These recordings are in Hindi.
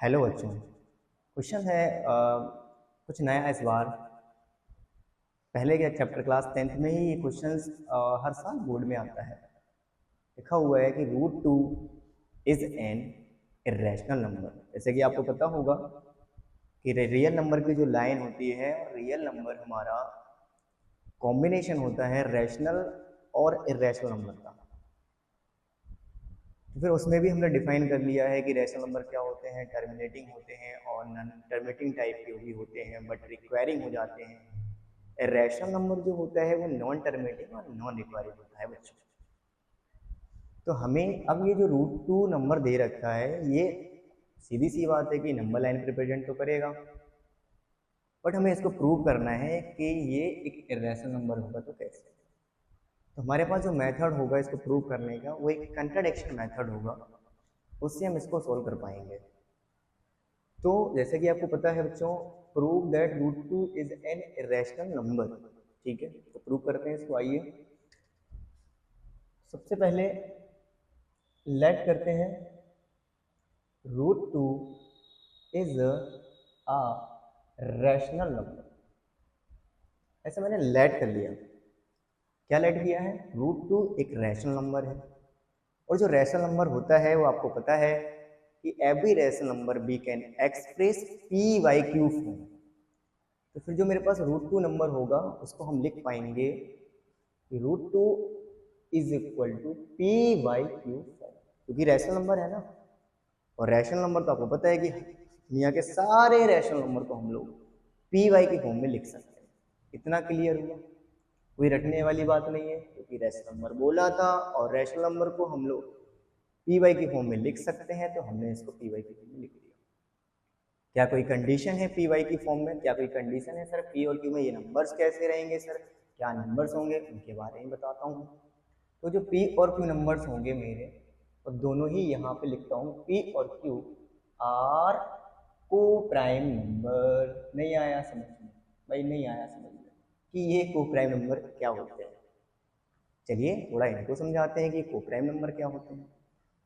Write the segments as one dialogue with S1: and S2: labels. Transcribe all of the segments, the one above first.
S1: हेलो बच्चों। क्वेश्चन है कुछ नया इस बार। पहले के चैप्टर क्लास 10th में ही ये क्वेश्चंस हर साल बोर्ड में आता है। लिखा हुआ है कि root two is an irrational number. जैसे कि आपको पता होगा कि रियल नंबर की जो लाइन होती है और रियल नंबर हमारा कॉम्बिनेशन होता है रैशनल और इरेशनल नंबर का। तो फिर उसमें भी हमने डिफाइन कर लिया है कि रैशनल नंबर क्या होते हैं, टर्मिनेटिंग होते हैं और नॉन टर्मिनेटिंग टाइप के भी होते हैं बट रिक्वायरिंग हो जाते हैं। रैशनल नंबर जो होता है वो नॉन टर्मिनेटिंग और नॉन रिक्वायरिंग होता है बच्चों। तो हमें अब ये जो रूट टू नंबर दे रखा है ये सीधी सी बात है कि नंबर लाइन रिप्रेजेंट तो करेगा, बट हमें इसको प्रूव करना है कि ये एक इरेशनल नंबर होगा। तो कैसे? तो हमारे पास जो मेथड होगा इसको प्रूव करने का वो एक कंट्राडिक्शन मेथड होगा, उससे हम इसको सोल्व कर पाएंगे। तो जैसे कि आपको पता है बच्चों, prove that root two is an irrational number. ठीक है, तो प्रूव करते हैं इसको। आइए सबसे पहले लेट करते हैं root two is a rational number. ऐसे मैंने लेट कर लिया। क्या लेट किया है? रूट टू एक रैशनल नंबर है, और जो रैशनल नंबर होता है वो आपको पता है कि every rational number we can express P Y Q form. तो फिर जो मेरे पास रूट टू नंबर होगा उसको हम लिख पाएंगे कि root two is equal to P Y Q form, क्योंकि रैशनल नंबर है ना। और रैशनल नंबर तो आपको पता है कि दुनिया के सारे रैशनल नंबर को हम लोग पी वाई के फॉर्म में लिख सकते हैं। इतना क्लियर हुआ? कोई रटने वाली बात नहीं है, क्योंकि रैशनल नंबर बोला था और रैशनल नंबर को हम लोग पी वाई की फॉर्म में लिख सकते हैं, तो हमने इसको पी वाई की फॉर्म में लिख दिया। क्या कोई कंडीशन है पी वाई की फॉर्म में? क्या कोई कंडीशन है सर पी और क्यू में ये नंबर्स कैसे रहेंगे? सर क्या नंबर्स होंगे उनके बारे में बताता हूँ। तो जो पी और क्यू नंबर्स होंगे मेरे, और दोनों ही यहाँ पे लिखता हूँ, पी और क्यू आर को प्राइम नंबर। नहीं आया समझ में भाई? नहीं आया समझ में कि ये को प्राइम नंबर क्या होते हैं? चलिए थोड़ा इनको समझाते हैं कि को प्राइम नंबर क्या होते हैं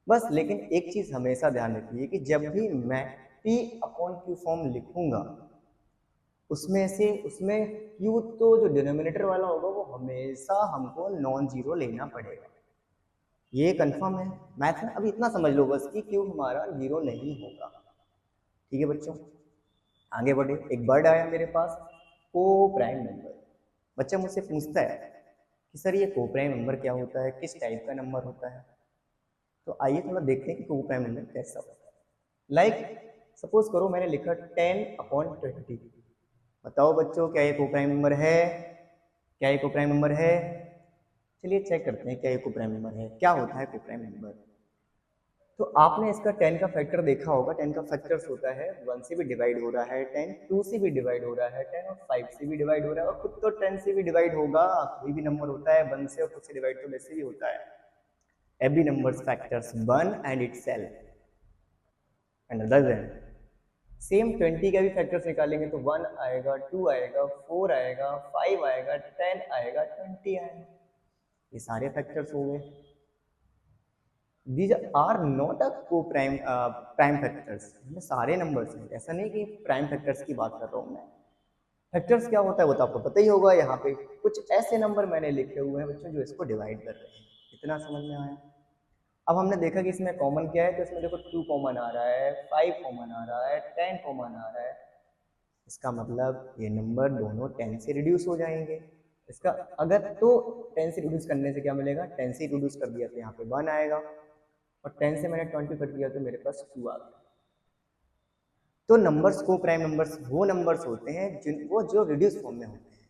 S1: बस। लेकिन एक चीज हमेशा ध्यान रखिए कि जब भी मैं पी अपॉन क्यू फॉर्म लिखूंगा उसमें क्यू तो जो डिनोमिनेटर वाला होगा वो हमेशा हमको नॉन जीरो लेना पड़ेगा। ये कंफर्म है मैथ में? अभी इतना समझ लो बस कि क्यू हमारा जीरो नहीं होगा। ठीक है बच्चों, आगे बढ़े। एक वर्ड आया मेरे पास, को प्राइम नंबर। बच्चा मुझसे पूछता है कि सर ये को प्राइम नंबर क्या होता है, किस टाइप का नंबर होता है? तो आइए थोड़ा देखते हैं कि को प्राइम नंबर कैसा होता है। लाइक सपोज करो मैंने लिखा 10/20। बताओ बच्चों क्या ये को प्राइम नंबर है? क्या ये को प्राइम नंबर है? चलिए चेक करते हैं क्या ये को प्राइम नंबर है। क्या होता है को प्राइम नंबर? तो आपने इसका 10 का फैक्टर देखा होगा। 10 का फैक्टर्स होता है 1 से भी डिवाइड हो रहा है 10, 2 से भी डिवाइड हो रहा है 10 और 5 से भी डिवाइड हो रहा है, और खुद तो 10 से भी डिवाइड होगा। कोई भी नंबर होता है 1 से और खुद से डिवाइड तो वैसे भी होता है। Every numbers factors 1 and itself and other than. Same 20 का भी फैक्टर्स निकालेंगे तो 1 आएगा, 2 आएगा, 4 आएगा, 5 आएगा, 10 आएगा, 20 आएगा। ये सारे फैक्टर्स हो गए। These are not a co-prime prime factors. ये सारे नंबर्स हैं, ऐसा नहीं कि प्राइम फैक्टर्स की बात कर रहा हूँ मैं। फैक्टर्स क्या होता है वो तो आपको पता ही होगा। यहाँ पे कुछ ऐसे नंबर मैंने लिखे हुए हैं बच्चों जो इसको डिवाइड कर रहे हैं। इतना समझ में आया? अब हमने देखा कि इसमें कॉमन क्या है, तो इसमें देखो 2 कॉमन आ रहा है, 5 कॉमन आ रहा है, 10 कॉमन आ रहा है। इसका मतलब ये नंबर दोनों 10 से रिड्यूस हो जाएंगे। इसका अगर तो 10 से रिड्यूस करने से क्या मिलेगा? 10 से रिड्यूस कर दिया तो यहाँ पे 1 आएगा, और 10 से मैंने 20 कट दिया तो मेरे पास 2 आ गया। तो नंबर्स को प्राइम नंबर्स वो नंबर्स होते हैं जो रिड्यूस फॉर्म में होते हैं।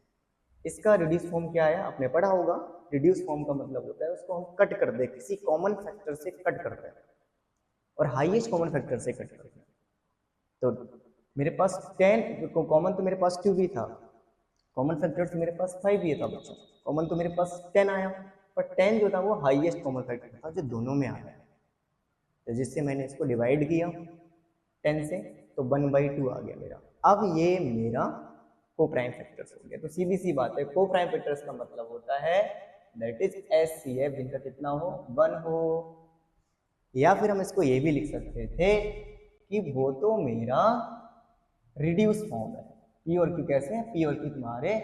S1: इसका रिड्यूस फॉर्म क्या है आपने पढ़ा होगा। रिड्यूस फॉर्म का मतलब होता है उसको हम कट कर दे, किसी कॉमन फैक्टर से कट करते हैं, और हाईएस्ट कॉमन फैक्टर से कट करते हैं। तो मेरे पास 10 कॉमन तो मेरे पास 2 भी था, कॉमन फैक्टर तो मेरे पास 5 भी था बच्चों, कॉमन तो मेरे पास 10 आया, पर 10 जो था वो हाईएस्ट कॉमन फैक्टर था जो दोनों में आ गया। तो जिससे मैंने इसको डिवाइड किया 10 से, तो 1/2 आ गया मेरा। अब ये मेरा को प्राइम फैक्टर्स हो गया। तो सीधी सी बात है, को प्राइम फैक्टर्स का मतलब होता है दैट इज HCF जिनका कितना हो 1 हो। या फिर हम इसको ये भी लिख सकते थे कि वो तो मेरा रिड्यूस फॉर्म है। पी और क्यू कैसे हैं, पी और क्यू तुम्हारे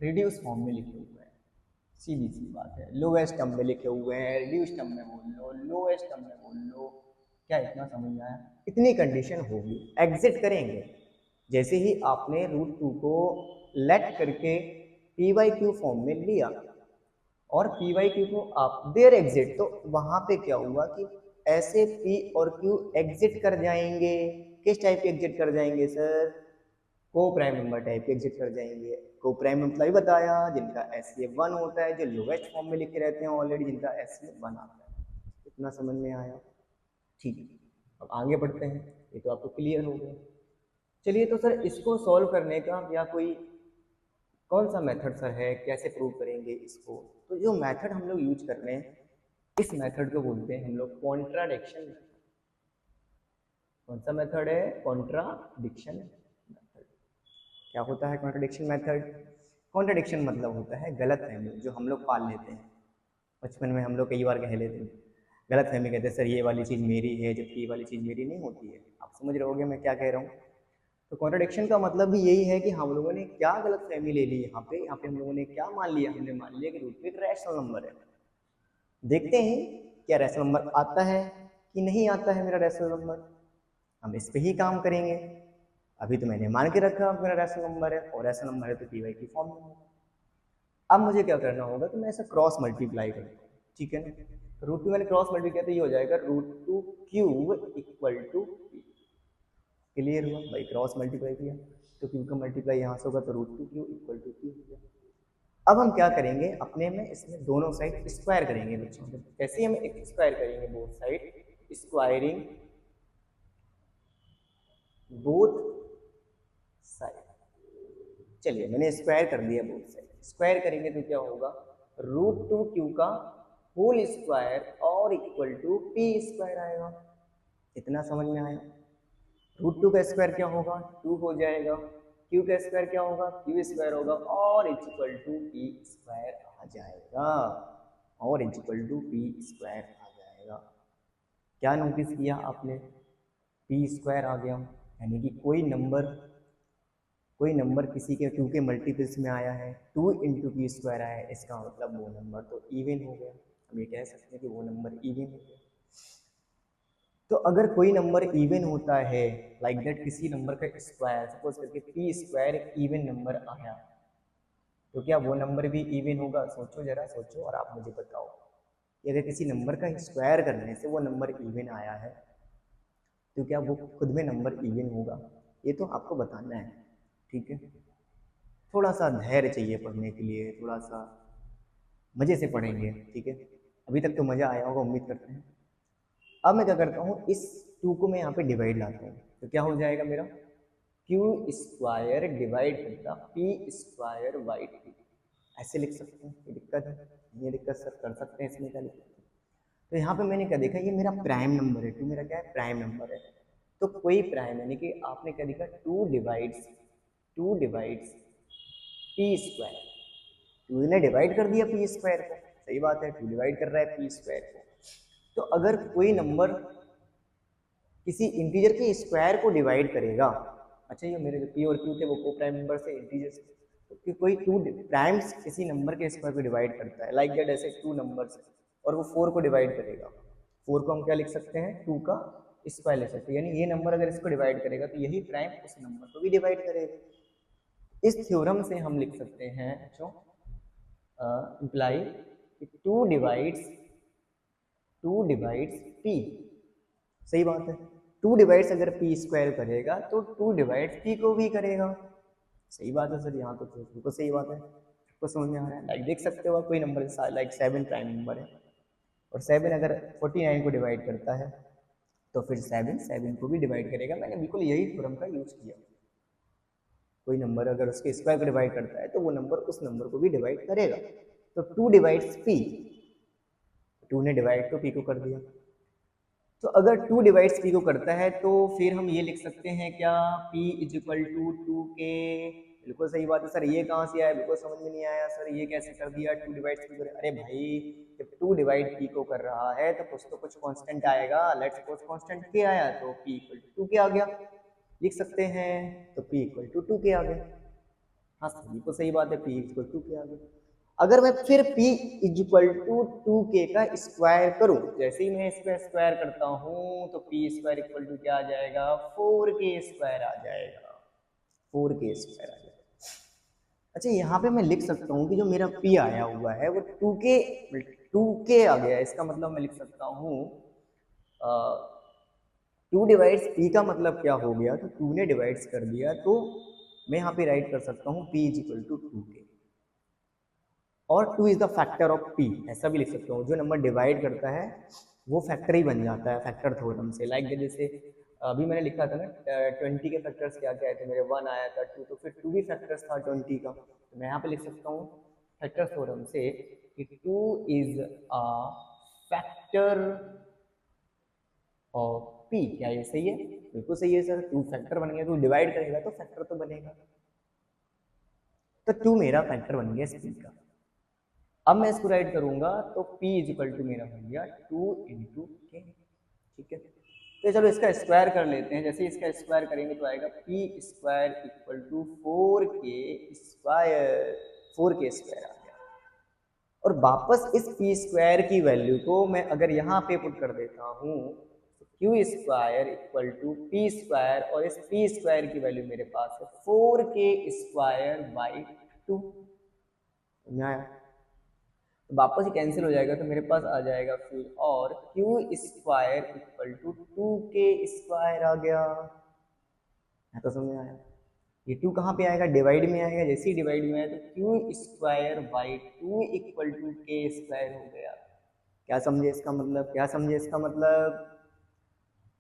S1: रिड्यूस फॉर्म में लिखे हुए हैं, सीधी सी बात है। लोएस्ट टर्म में लिखे हुए हैं, रिड्यूस टर्म में बोल लो, लोएस्ट टर्म में बोल लो। क्या इतना समझ में आया? इतनी कंडीशन होगी, एग्जिट करेंगे। जैसे ही आपने रूट 2 को लेट करके पी वाई क्यू फॉर्म में लिया और पी वाई क्यू को आप देर एग्जिट, तो वहां पे क्या हुआ कि ऐसे पी और क्यू एग्जिट कर जाएंगे। किस टाइप के एग्जिट कर जाएंगे सर? को प्राइम नंबर टाइप के एग्जिट कर जाएंगे। को प्राइम मतलब ही बताया, जिनका एससीए 1 होता है, जो लोवेस्ट फॉर्म में लिखे रहते हैं ऑलरेडी, जिनका एससीए 1 आता है। इतना समझ में आया? ठीक है, अब आगे बढ़ते हैं। ये तो आपको क्लियर हो गया। चलिए, तो सर इसको सॉल्व करने का या कोई कौन सा मेथड सर है, कैसे प्रूव करेंगे इसको? तो जो मेथड हम लोग यूज कर रहे हैं, इस मेथड को बोलते हैं हम लोग कॉन्ट्राडिक्शन मेथड। कौन सा मेथड है? Contradiction method. क्या होता है कॉन्ट्राडिक्शन मेथड? कॉन्ट्राडिक्शन मतलब होता है गलत फहमी, जो हम लोग पाल लेते हैं। बचपन में हम लोग कई बार कह लेते हैं, गलत फहमी कहते हैं सर ये वाली चीज़ मेरी है, जबकि ये वाली चीज़ मेरी नहीं होती है। आप समझ रहे होगे मैं क्या कह रहा हूँ? तो कॉन्ट्राडिक्शन का मतलब भी यही है कि हम लोगों ने क्या गलत फहमी ले ली यहाँ पे हम लोगों ने क्या मान लिया? हमने मान लिया कि रूट टू एक रैशनल नंबर है। देखते हैं क्या रैशनल नंबर आता है कि नहीं आता है मेरा रैशनल नंबर। हम इस पे ही काम करेंगे। अभी तो मैंने मान के रखा मेरा रैशनल नंबर है, और रैशनल नंबर है तो पी वाई की फॉर्म में होगा। अब मुझे क्या करना होगा कि मैं ऐसा क्रॉस मल्टीप्लाई करूँ, ठीक है ना? तो रूट टू मैंने क्रॉस मल्टीप्लाई किया तो ये हो जाएगा root two cube equal to P. Clear हुआ भाई? क्रॉस मल्टीप्लाई किया तो क्यू का मल्टीप्लाई यहाँ से होगा, तो root two Q equal to P हो गया। अब हम क्या करेंगे, अपने में इसमें दोनों साइड स्क्वायर करेंगे बच्चों। कैसे हम एक स्क्वायर करेंगे? Both side squaring both side. चलिए, मैंने स्क्वायर कर दिया बोथ साइड। स्क्वायर करेंगे तो क्या होगा? रूट टू क्यू का होल स्क्वायर और इक्वल टू पी स्क्वायर आएगा। इतना समझ में आया? रूट टू का स्क्वायर क्या होगा? 2 हो जाएगा। क्यू का स्क्वायर क्या होगा? क्यू स्क्वायर होगा, और इक्वल टू पी स्क्वायर आ जाएगा। और इक्वल टू पी स्क्वायर आ जाएगा। क्या नोटिस किया आपने? पी स्क्वायर आ गया, यानी कि कोई नंबर किसी के 2 के मल्टीपल्स में आया है, 2 इंटू पी स्क्वायर आया है, इसका मतलब वो नंबर तो इवन हो गया। हम ये कह सकते हैं कि वो नंबर इवन हो गया। तो अगर कोई नंबर इवन होता है, लाइक दैट किसी नंबर का स्क्वायर, सपोज करके पी स्क्वायर इवन नंबर आया, तो क्या वो नंबर भी इवन होगा? सोचो जरा, सोचो और आप मुझे बताओ कि अगर किसी नंबर का स्क्वायर करने से वो नंबर इवन आया है, तो क्या वो खुद में नंबर इवन होगा? ये तो आपको बताना है, ठीक है? थोड़ा सा धैर्य चाहिए पढ़ने के लिए, थोड़ा सा मज़े से पढ़ेंगे, ठीक है? अभी तक तो मज़ा आया होगा, उम्मीद करते हैं। अब मैं क्या करता हूँ, इस 2 को मैं यहाँ पे डिवाइड लाता हूँ, तो क्या हो जाएगा मेरा? क्यू स्क्वायर डिवाइड करता पी स्क्वायर बाई टू। ऐसे लिख सकते हैं, ये दिक्कत है? ये दिक्कत सर, कर सकते हैं, इसमें क्या लिख सकते हैं? तो यहाँ पे मैंने क्या देखा, ये मेरा प्राइम नंबर है, 2 मेरा क्या है? प्राइम नंबर है। तो कोई प्राइम, यानी कि आपने क्या देखा? 2 डिवाइड्स पी स्क्वायर। 2 ने डिवाइड कर दिया पी स्क्वायर को, सही बात है, 2 डिवाइड कर रहा है पी स्क्वायर को। तो अगर कोई नंबर किसी इंटीजर के स्क्वायर को डिवाइड करेगा, अच्छा ये मेरे जो पी और क्यू थे वो को प्राइम नंबर से इंटीजर से, तो कोई 2 प्राइम्स किसी नंबर के स्क्वायर को डिवाइड करता है, लाइक दैट ऐसे 2 नंबर्स, और वो 4 को डिवाइड करेगा। 4 को हम क्या लिख सकते हैं? 2 का स्क्वायर लिख सकते हैं, यानी ये नंबर अगर इसको डिवाइड करेगा तो यही प्राइम उस नंबर को भी डिवाइड करेगा। इस थ्योरम से हम लिख सकते हैं जो इम्प्लाई 2 डिवाइड्स पी। सही बात है, 2 डिवाइड्स अगर पी स्क्वायर करेगा तो 2 डिवाइड्स पी को भी करेगा। सही बात है सर, यहाँ तो बिल्कुल सही बात है, आपको समझ में आ रहा है? लाइक देख सकते हो कोई नंबर लाइक 7 प्राइम नंबर है, और 7 अगर 49 को डिवाइड करता है तो फिर 7 को भी डिवाइड करेगा। मैंने बिल्कुल यही थ्योरम का यूज किया। कोई नंबर अगर उसके स्क्वायर को डिवाइड करता है तो वो नंबर उस नंबर को भी डिवाइड करेगा। तो 2 डिवाइड्स पी, 2 ने डिवाइड तो पी को कर दिया। तो अगर 2 डिवाइड्स पी को करता है तो फिर हम ये लिख सकते हैं क्या? p is equal to 2k। बिल्कुल सही बात है सर, ये कहाँ से आया? बिल्कुल समझ में नहीं आया सर, ये कैसे कर दिया? 2 डिवाइड्स पी को? अरे भाई जब 2 डिवाइड p को कर रहा है तो कुछ तो कुछ कांस्टेंट आएगा। लेट्स सपोज कांस्टेंट k आया तो p इक्वल टू 2 k आ गया, लिख सकते हैं। तो p इक्वल टू 2 k आ गया। हाँ सही तो सही बात है, p इक्वल टू 2 k आ गया। अगर मैं फिर p इक्वल टू 2k का स्क्वायर करूं, जैसे ही मैं इसका स्क्वायर करता हूं तो p स्क्वायर इक्वल टू क्या आ जाएगा, 4k स्क्वायर आ जाएगा, 4k स्क्वायर आ जाएगा। अच्छा यहाँ पे मैं लिख सकता हूँ कि जो मेरा p आया हुआ है वो 2k आ गया है। इसका मतलब मैं लिख सकता हूँ 2 डिवाइड्स p का मतलब क्या हो गया, तो 2 ने डिवाइड्स कर दिया, तो मैं यहाँ पे राइट कर सकता हूँ p is equal to 2k और 2 is the factor of p, ऐसा भी लिख सकता हूँ। जो नंबर डिवाइड करता है वो फैक्टर ही बन जाता है फैक्टर थ्योरम से। लाइक जैसे अभी मैंने लिखा था ना 20 के फैक्टर्स क्या क्या आए थे मेरे, 1 आया था, 2, तो फिर 2 भी फैक्टर्स था 20 का। तो मैं यहाँ पे लिख सकता हूँ फैक्टर थ्योरम से कि 2 is a factor of p। क्या ये सही है? बिल्कुल सही है सर, 2 फैक्टर बन गया, तो डिवाइड करेगा तो फैक्टर तो बनेगा। तो 2 मेरा फैक्टर बन गया इस p का। अब मैं इसको राइट करूंगा तो p इज इक्वल टू मेरा बन गया 2 इंटू के, ठीक है। तो चलो इसका स्क्वायर कर लेते हैं। जैसे इसका स्क्वायर करेंगे तो आएगा p square equal to 4k square, 4k square आ गया। और वापस इस p स्क्वायर की वैल्यू को मैं अगर यहाँ पे पुट कर देता हूँ तो q square equal to p square, और इस p स्क्वायर की वैल्यू मेरे पास है 4k स्क्वायर बाई 2। वापस ही कैंसिल हो जाएगा तो मेरे पास आ जाएगा फिर, और Q square equal to 2k square आ गया। तो समझ आया? ये 2 कहाँ पे आएगा, डिवाइड में आएगा। जैसे ही डिवाइड में आया तो Q square by 2 equal to K square हो गया। क्या समझे इसका मतलब, क्या समझे इसका मतलब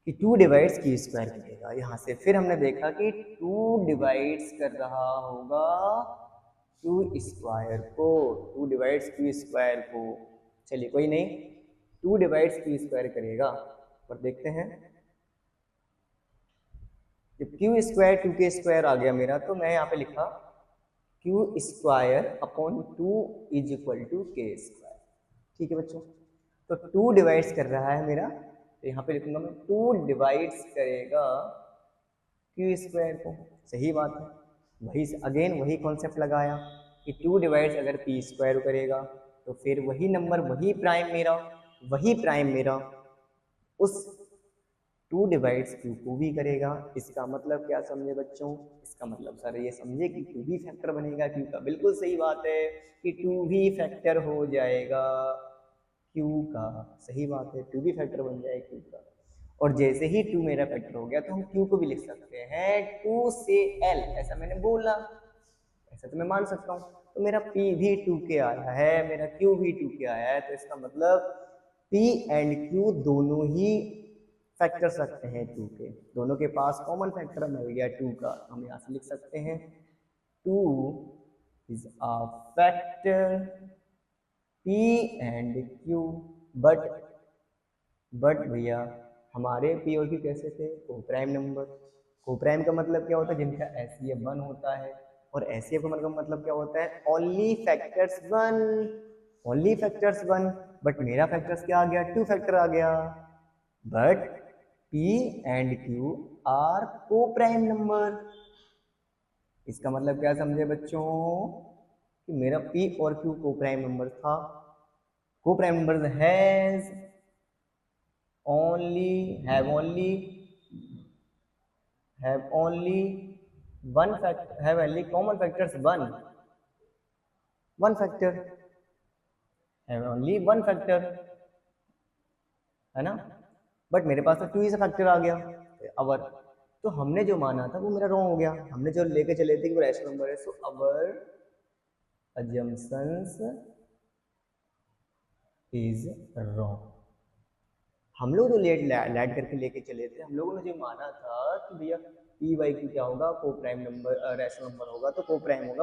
S1: कि 2 डिवाइड्स क्यू स्क्वायर करेगा यहाँ से। फिर हमने देखा कि 2 डिवाइड्स कर रहा होगा क्यू स्क्वायर को, 2 डिवाइड्स क्यू स्क्वायर को। चलिए कोई नहीं, 2 डिवाइड्स क्यू स्क्वायर करेगा, पर देखते हैं। जब क्यू स्क्वायर 2k स्क्वायर आ गया मेरा, तो मैं यहाँ पे लिखा Q square upon 2 is equal to K square, ठीक है बच्चों। तो 2 डिवाइड्स कर रहा है मेरा, तो यहाँ पे लिखूंगा मैं 2 डिवाइड्स करेगा क्यू स्क्वायर को। सही बात है, वही अगेन वही कॉन्सेप्ट लगाया कि 2 डिवाइड्स अगर पी स्क्वायर करेगा तो फिर वही नंबर, वही प्राइम मेरा उस 2 डिवाइड्स क्यू को भी करेगा। इसका मतलब क्या समझे बच्चों, इसका मतलब सर ये समझे कि 2 भी फैक्टर बनेगा क्यू का। बिल्कुल सही बात है कि 2 भी फैक्टर हो जाएगा क्यू का, सही बात है, 2 भी फैक्टर बन जाएगा क्यू का। और जैसे ही 2 मेरा फैक्टर हो गया तो हम q को भी लिख सकते हैं 2 से l, ऐसा मैंने बोला, ऐसा तो मैं मान सकता हूँ। तो मेरा p भी 2k आया है, मेरा q भी 2k आया है, तो इसका मतलब p एंड q दोनों ही फैक्टर्स रखते हैं 2 के, दोनों के पास कॉमन फैक्टर मिल गया 2 का। हम यहाँ से लिख सकते हैं 2 is a factor p and q। But भैया हमारे p और q कैसे थे, को प्राइम नंबर। को प्राइम का मतलब क्या होता है, जिनका एचसीएफ 1 होता है, और एचसीएफ का मतलब क्या होता है, only factors 1, only factors 1। But मेरा फैक्टर्स क्या आ गया, 2 फैक्टर आ गया। But p and q are को प्राइम नंबर। इसका मतलब क्या समझे बच्चों कि मेरा p और q को प्राइम नंबर था। को prime number has have only one factor, have only common factors 1 factor, have only 1 factor, है ना। बट मेरे पास तो 2 इज फैक्टर आ गया अवर, तो हमने जो माना था वो मेरा रॉन्ग हो गया। हमने जो लेके चले थे कि वो रैशनल नंबर है, सो अवर assumptions इज रॉन्ग। हम लोग जो लैड करके लेके चले थे, हम लोगों ने जो माना था कि भैया पी बाई क्यू क्या होगा, को प्राइम नंबर रैशनल नंबर होगा तो को प्राइम होगा,